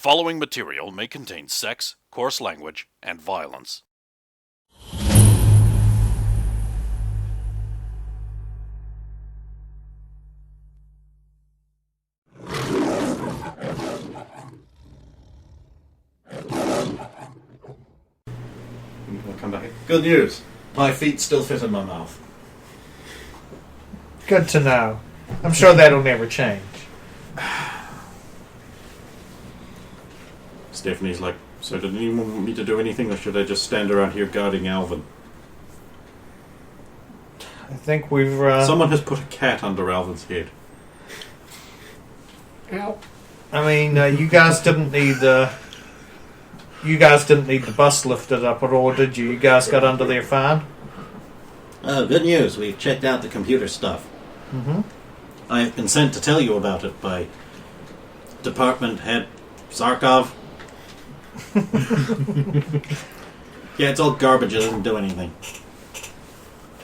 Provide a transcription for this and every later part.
following material may contain sex, coarse language, and violence. I'll come back. Good news. My feet still fit in my mouth. Good to know. I'm sure that'll never change. Stephanie's like, so did anyone want me to do anything, or should I just stand around here guarding Alvin? I think we've... Someone has put a cat under Alvin's head. Ow. I mean, you guys didn't need the... You guys didn't need the bus lifted up at all, did you? You guys got under there fine? Good news. We've checked out the computer stuff. Mm-hmm. I have been sent to tell you about it by Department Head Zarkov. Yeah, it's all garbage. It doesn't do anything.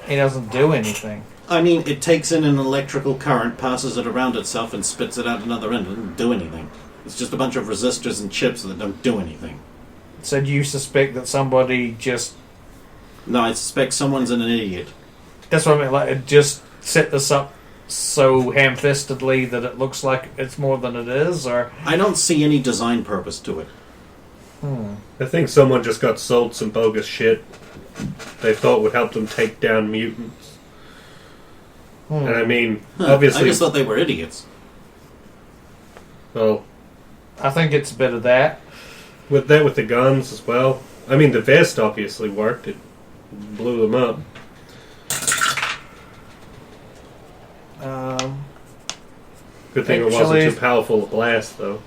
He doesn't do anything. I mean, it takes in an electrical current, passes it around itself, and spits it out another end. It doesn't do anything. It's just a bunch of resistors and chips that don't do anything. So do you suspect that somebody just... No, I suspect someone's an idiot. That's what I mean, like, just set this up so ham-fistedly that it looks like it's more than it is, or... I don't see any design purpose to it. I think someone just got sold some bogus shit they thought would help them take down mutants. And I mean, obviously... I just thought they were idiots. Well... I think it's a bit of that. With the guns as well. I mean, the vest obviously worked. It blew them up. Good thing it wasn't too powerful a blast, though.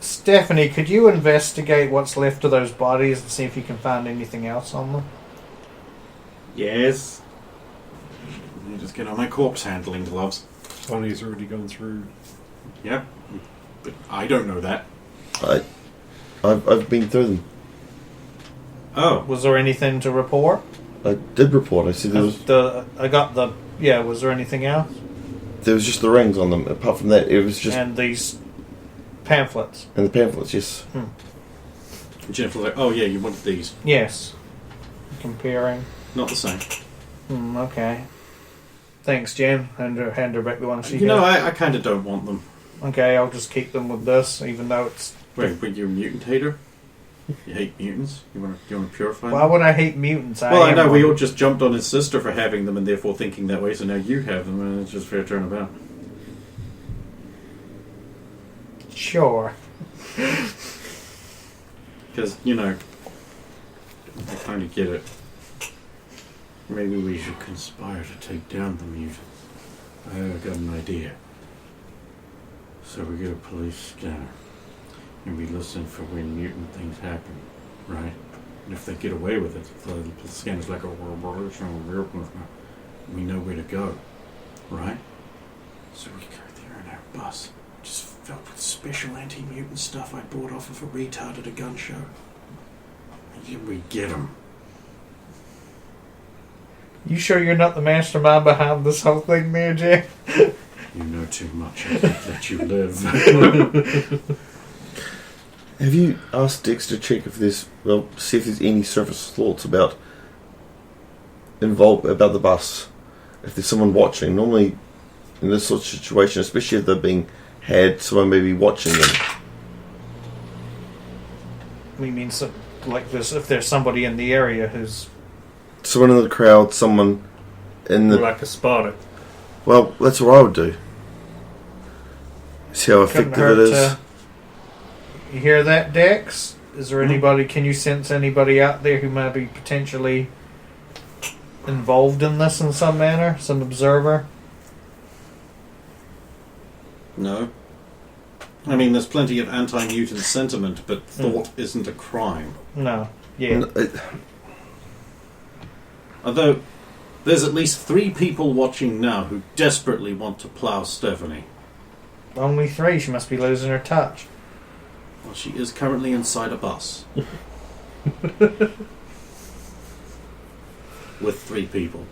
Stephanie, could you investigate what's left of those bodies and see if you can find anything else on them? Yes. Let me just get on my corpse handling gloves. Bonnie's already gone through. Yep. But I don't know that. I've been through them. Oh. Was there anything to report? I did report. I see there was... was there anything else? There was just the rings on them. Apart from that, it was just... And these pamphlets. And the pamphlets, yes. Jennifer's like, oh yeah, you wanted these. Yes. Comparing. Not the same. Okay. Thanks, Jen. Hand her back the one she You know, I kind of don't want them. Okay, I'll just keep them with this, even though it's... Wait, but you're a mutant hater? You hate mutants? You want to purify them? Why would I hate mutants? I know, we all just jumped on his sister for having them and therefore thinking that way, so now you have them, and it's just fair turnabout. Sure. Because, you know, I kind of get it. Maybe we should conspire to take down the mutants. I've got an idea. So we get a police scanner, and we listen for when mutant things happen, right? And if they get away with it, if the scanner's like, we know where to go, right? So we go there in our bus, just filled with special anti-mutant stuff I bought off of a retard at a gun show. And then we get them. You sure you're not the mastermind behind this whole thing there, Jay? You know too much. I can't let you live. Have you asked Dex to check if there's... Well, see if there's any surface thoughts about the bus? If there's someone watching. Normally, in this sort of situation, especially if they're being had, someone may be watching them. We mean, so, like this, if there's somebody in the area who's... Someone in the crowd, someone in the... Like a spotter. Well, that's what I would do. See how effective it is. You hear that, Dex? Is there anybody... Can you sense anybody out there who might be potentially involved in this in some manner? Some observer? No. I mean, there's plenty of anti-mutant sentiment, but thought isn't a crime. No. Yeah. Although, there's at least 3 people watching now who desperately want to plow Stephanie. Only 3. She must be losing her touch. Well, she is currently inside a bus. With 3 people.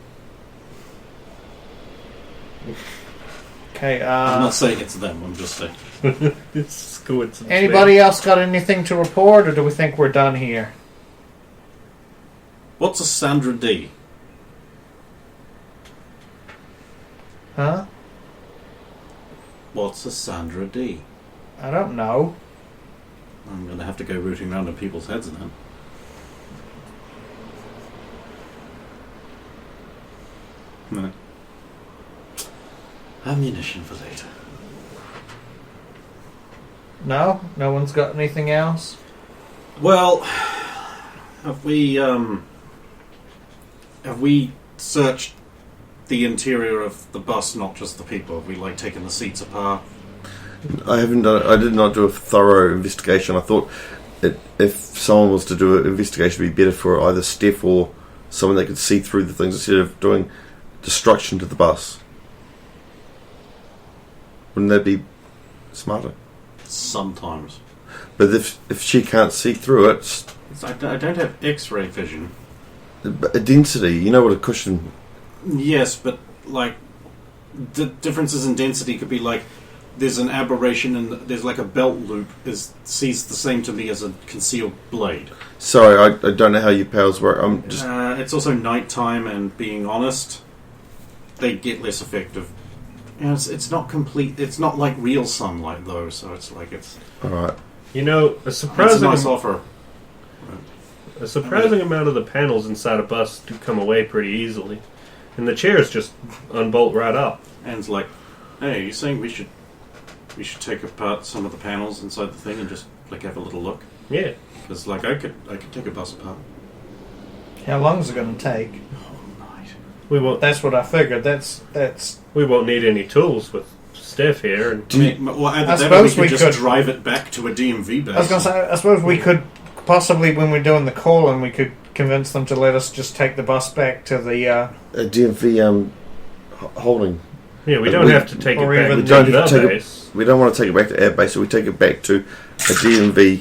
Okay, I'm not saying it's them, I'm just saying. It's coincidence. Anybody else got anything to report, or do we think we're done here? What's a Sandra D? Huh? What's a Sandra D? I don't know. I'm going to have to go rooting around in people's heads then. No. Ammunition for later. No? No one's got anything else? Well, have we searched the interior of the bus, not just the people? Have we, like, taken the seats apart? I haven't done. I did not do a thorough investigation. I thought if someone was to do an investigation, it'd be better for either Steph or someone that could see through the things instead of doing destruction to the bus. Wouldn't that be smarter? Sometimes. But if she can't see through it, I don't have X-ray vision. a density. You know what a cushion. Yes, but, like, the differences in density could be, like, there's an aberration and there's, like, a belt loop sees the same to me as a concealed blade. Sorry, I don't know how your powers work. I'm just. It's also nighttime, and being honest, they get less effective. You know, it's not complete. It's not like real sunlight, though, so it's like it's. All right. You know, a It's a surprising nice offer. amount of the panels inside a bus do come away pretty easily, and the chairs just unbolt right up. And it's like, hey, are you saying we should take apart some of the panels inside the thing and just, like, have a little look? Yeah. Because, like, I could take a bus apart. How long is it going to take? Oh, night. We won't. That's what I figured. That's. We won't need any tools with Steph here. And Well, either I that or we suppose could we just could- drive it back to a DMV base. I was going to say, I suppose we could possibly, when we're doing the call-in, we could convince them to let us just take the bus back to the. A DMV holding. yeah, we don't have to take it or back even- to We don't the have to take it- base. We don't want to take it back to air base, so we take it back to a DMV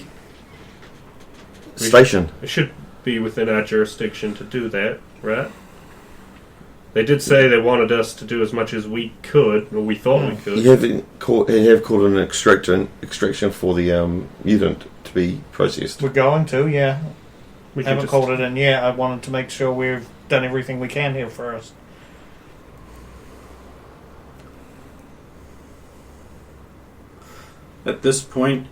station. It should be within our jurisdiction to do that, right? They did say they wanted us to do as much as we could, or we thought we could. You have called an extraction for the mutant to be processed. We're going to, yeah. We I haven't just- called it in yet. I wanted to make sure we've done everything we can here first. At this point,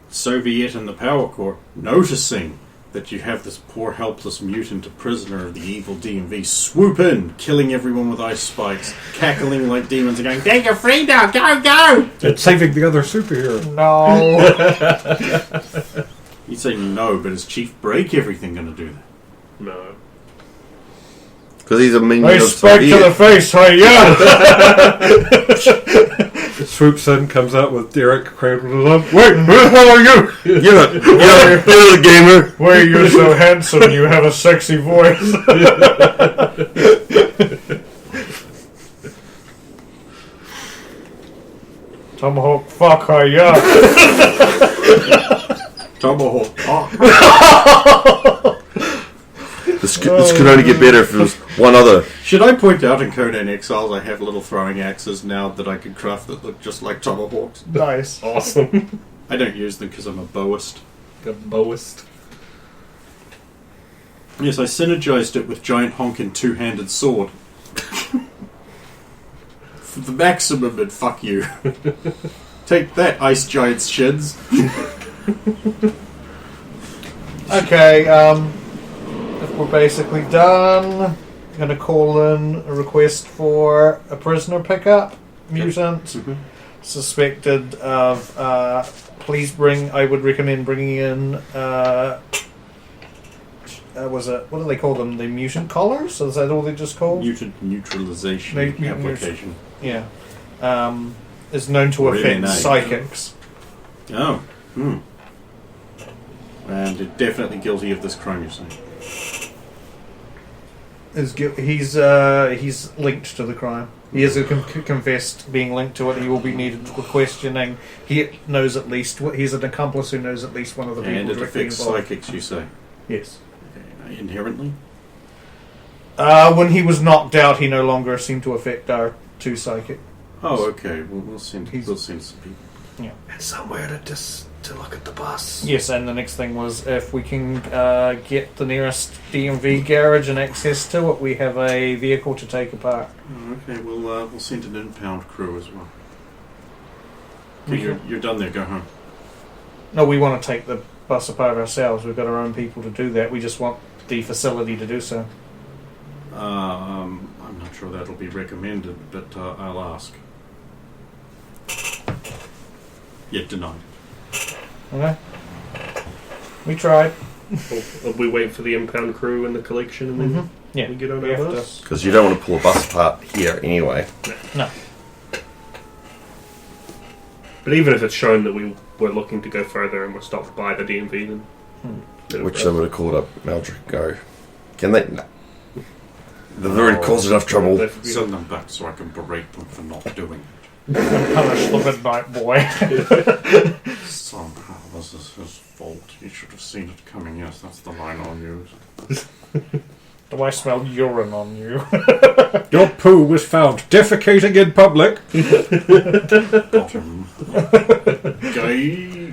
Soviet and the Power Corps, noticing that you have this poor helpless mutant, a prisoner of the evil DMV, swoop in, killing everyone with ice spikes, cackling like demons and going, "Get your free now, go, go!" It's saving the other superhero. No. You'd say no, but is Chief Break everything going to do that? No. Because he's a minion I of spike to the Soviet. face, hey, yeah! Swoops in, comes out with Derek cradled up. Wait, who the hell are you? You're the gamer. Why you're so handsome, you have a sexy voice. Tomahawk, fuck, hey, yeah! Tomahawk. This could only get better if there was one other. Should I point out in Conan Exiles I have little throwing axes now that I can craft that look just like tomahawks? Nice. Awesome. I don't use them because I'm a bowist. The bowist. Yes, I synergized it with giant honkin' two-handed sword. For the maximum, and fuck you. Take that, ice giant's shins. Okay, if we're basically done, I'm going to call in a request for a prisoner pickup. Mutant. Suspected of, I would recommend bringing in, what do they call them? The mutant collars? Is that all they just called? Mutant neutralization Mutant application. Yeah. Is known to Really affect nice. psychics. Oh. And they're definitely guilty of this crime, you're saying. He's linked to the crime. He has confessed being linked to it. He will be needed for questioning. He knows at least. He's an accomplice who knows at least one of the people And it directly affects involved. psychics, you say? Yes. Inherently? When he was knocked out, he no longer seemed to affect our two psychic. Oh, okay. We'll send some people. And somewhere to look at the bus. Yes, and the next thing was if we can get the nearest DMV garage and access to it, we have a vehicle to take apart. Okay, we'll send an impound crew as well. Okay, you're done there. Go home. No, we want to take the bus apart ourselves. We've got our own people to do that. We just want the facility to do so. I'm not sure that'll be recommended, but I'll ask. Yet denied. Okay. We tried. We wait for the impound crew and the collection, and then Yeah, we get on we our have bus. Because you don't want to pull a bus apart here anyway. No. But even if it's shown that we were looking to go further and we're stopped by the DMV, then Which they would have called up Maldred. Go. Can they? No. They've already caused enough trouble. Send them back so I can berate them for not doing it. Punish the midnight boy. Somehow this is his fault. He should have seen it coming. Yes, that's the line I'll use. Do I smell urine on you? Your poo was found defecating in public. Bottom. Gay.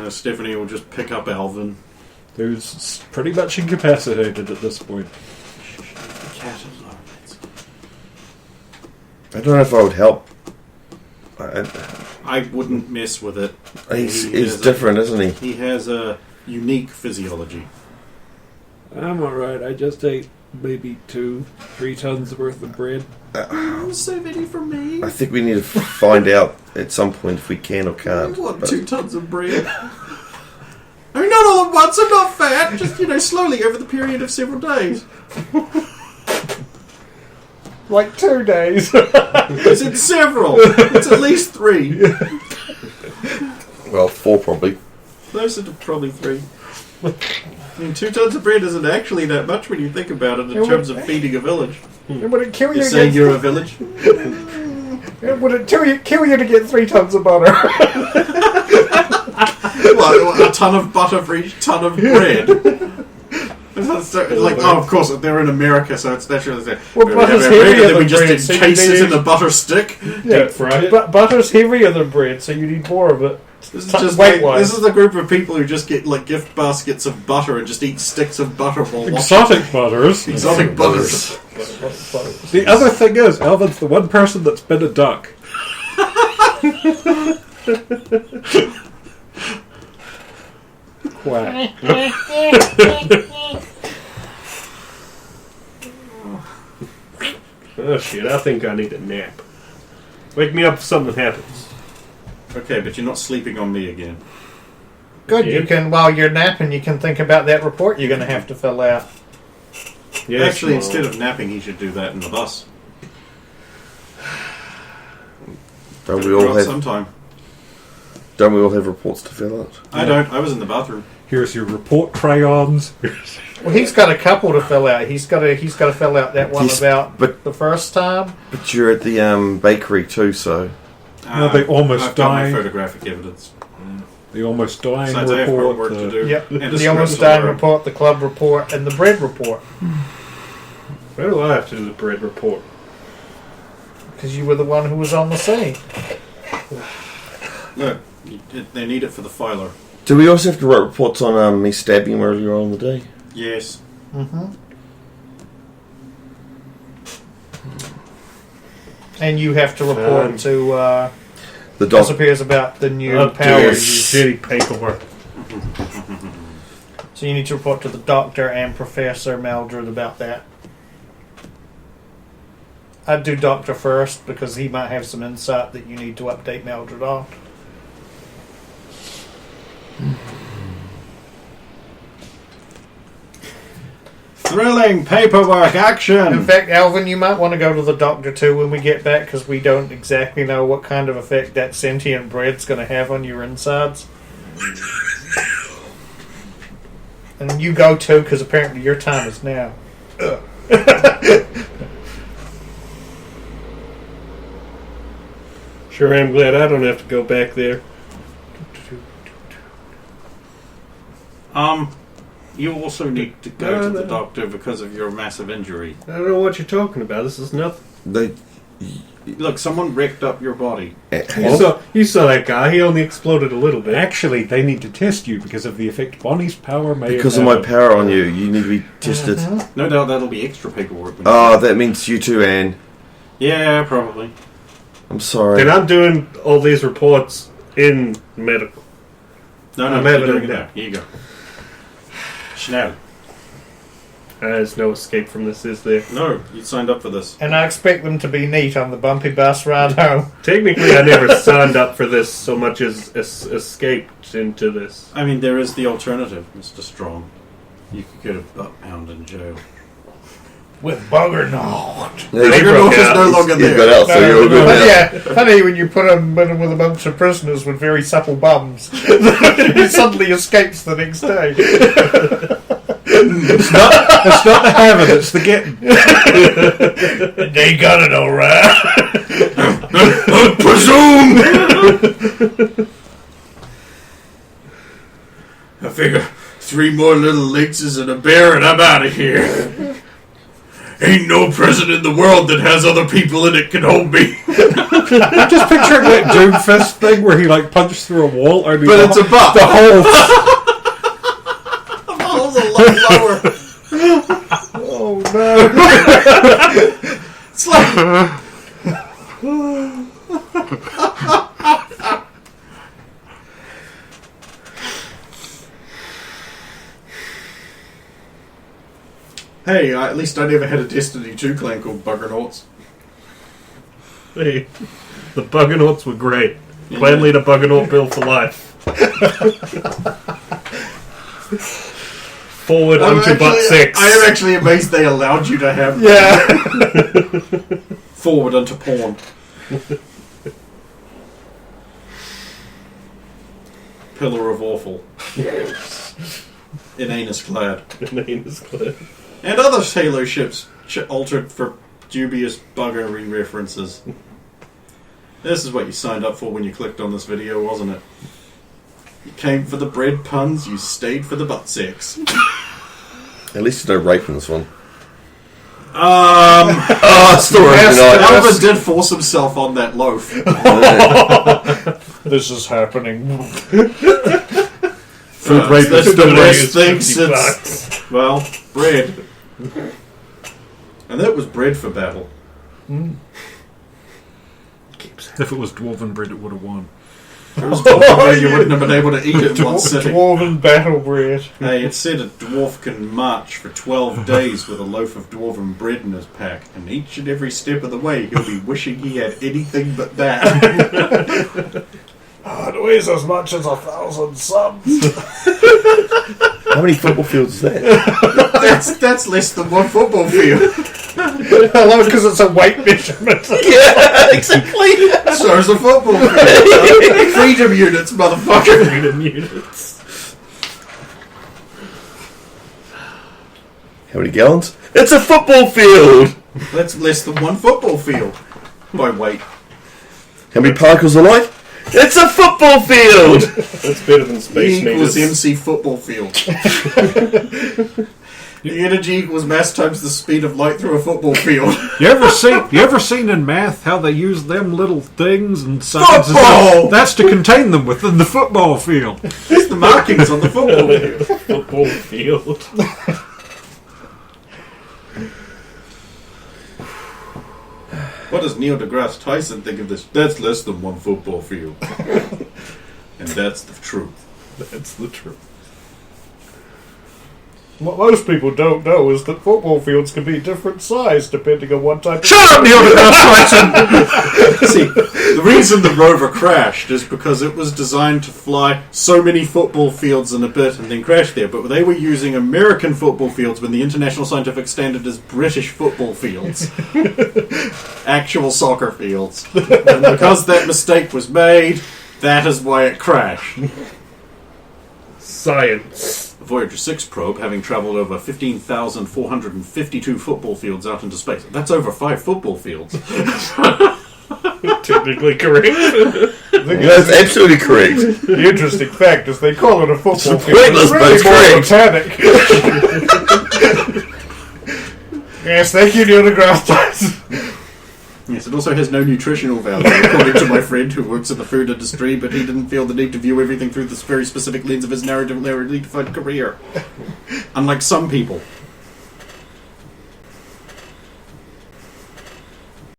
Stephanie will just pick up Alvin. Who's pretty much incapacitated at this point. The cat is alright. I don't know if I would help. I wouldn't mess with it. He's different, isn't he? He has a unique physiology. I'm alright. I just ate maybe 2-3 tons worth of bread. So many for me. I think we need to find out at some point if we can or can't. What, but- 2 tons of bread? I mean, not all at once, I'm not fat. Just, slowly over the period of several days. Like 2 days. I said several. It's at least 3. Well, 4 probably. Those are probably 3. I mean, 2 tons of bread isn't actually that much when you think about it in terms of feeding a village. Would it kill you? You're saying you're a village? Would it kill you to get 3 tons of butter? Well, a ton of butter for each ton of bread. Of course, they're in America, so it's naturally there. Well, butter's heavier Then we than just bread, so you encase it need- in a butter stick. Yeah, fry it. But butter's heavier than bread, so you need more of it. This is T- just weight-wise. this is a group of people who just get gift baskets of butter and just eat sticks of butter while watching Exotic butters. exotic butters. The other thing is, Alvin's the one person that's been a duck. Quack. oh shit, I think I need a nap. Wake me up if something happens. Okay, but you're not sleeping on me again. Good, Yeah. you can, while you're napping, you can think about that report you're going to have to fill out. Yes, Actually, Mom. instead of napping, he should do that in the bus. Don't we Go all out have? sometime? Don't we all have reports to fill out? I don't. I was in the bathroom. Here's your report crayons. Well, he's got a couple to fill out. He's got to fill out that one He's- about but- the first time. But you're at the bakery too, so Well, they almost I've got my died. photographic evidence. The almost dying Besides, I have more report. work to do. Yep, And a the script almost to dying learn. report, the club report, and the bread report. Why do I have to do the bread report? Because you were the one who was on the scene. Look, they need it for the filer. do we also have to write reports on me stabbing him earlier on in the day? Yes. Mm-hmm. And you have to report to The dog. disappears about the new Oh, powers. shitty paperwork. So you need to report to the doctor and Professor Maldred about that. I'd do Doctor first because he might have some insight that you need to update Maldred on. Thrilling paperwork action. In fact, Alvin, you might want to go to the doctor too when we get back because we don't exactly know what kind of effect that sentient bread's going to have on your insides. And you go too because apparently your time is now. Sure am glad I don't have to go back there. You also need to go to the doctor because of your massive injury. I don't know what you're talking about. This is nothing. Look, someone wrecked up your body. You saw that guy. He only exploded a little bit. Actually, they need to test you because of the effect Bonnie's power may Because have of my had. power on you, you need to be tested. No doubt that'll be extra paperwork. Oh, that means you too, Anne. Yeah, probably. I'm sorry. And I'm doing all these reports in medical. No, I'm you're having doing it it now. now. Here you go. Chanel. There's no escape from this, is there? No, you signed up for this. And I expect them to be neat on the bumpy bus ride home. Technically, I never signed up for this so much as escaped into this. I mean, there is the alternative, Mr. Strong. You could get a butt pound in jail. With bugger knot. Yeah, They you broke is out. no longer got there. out, so you're all good But now. yeah, funny when you put them with a bunch of prisoners with very supple bums. He suddenly escapes the next day. It's not the having, it's the getting. They got it all right. Presume! I figure 3 more little lynxes and a bear and I'm out of here. Ain't no prison in the world that has other people in it can hold me. I'm just picturing that Doomfist thing where he like punched through a wall. I mean, But it's a butt. the whole. The hole's a lot lower. Oh no. It's like... Hey, at least I never had a Destiny 2 clan called Buggernauts. Hey, the Buggernauts were great. Yeah. Clan leader Buggernaut Bill for life. Forward unto butt 6. I am actually amazed they allowed you to have forward unto porn. Pillar of awful. In anus clad. Name is clear. And other Halo ships altered for dubious buggery references. This is what you signed up for when you clicked on this video, wasn't it? You came for the bread puns, you stayed for the butt sex. At least there's no rape in this one. Oh, story tonight. Albert did force himself on that loaf. This is happening. Food rape That's is the still best raised. thing 50 since... bucks. Well, bread. And that was bread for battle. If it was dwarven bread, it would have won. If it was dwarven bread, you wouldn't have been able to eat it in one sitting. Dwarven battle bread. Hey, it said a dwarf can march for 12 days with a loaf of dwarven bread in his pack, and each and every step of the way he'll be wishing he had anything but that. It weighs as much as 1,000 suns. How many football fields is that? That's less than one football field. I love it because it's a weight measurement. Yeah, exactly. So is a football field. Freedom units, motherfucker. Freedom units. How many gallons? It's a football field. That's less than one football field by weight. How many particles of light? It's a football field. That's better than space E equals meters. MC football field. The energy equals mass times the speed of light through a football field. You ever seen in math how they use them little things and signs? Football! That's to contain them within the football field. It's the markings on the football field. Football field. What does Neil deGrasse Tyson think of this? That's less than one football field. And that's the truth. That's the truth. What most people don't know is that football fields can be different size depending on what type of... Shut up, Neil deGrasse Tyson! See, the reason the rover crashed is because it was designed to fly so many football fields in a bit and then crash there. But they were using American football fields when the International Scientific Standard is British football fields. Actual soccer fields. And because that mistake was made, that is why it crashed. Science. The Voyager 6 probe, having travelled over 15,452 football fields out into space. That's over 5 football fields. Technically correct. That's absolutely correct. The interesting fact is they call it a football It's field. pointless, but it's correct. Yes, thank you, Neil deGrasse Tyson. Yes, it also has no nutritional value, according to my friend who works in the food industry, but he didn't feel the need to view everything through this very specific lens of his narratively defined career. Unlike some people.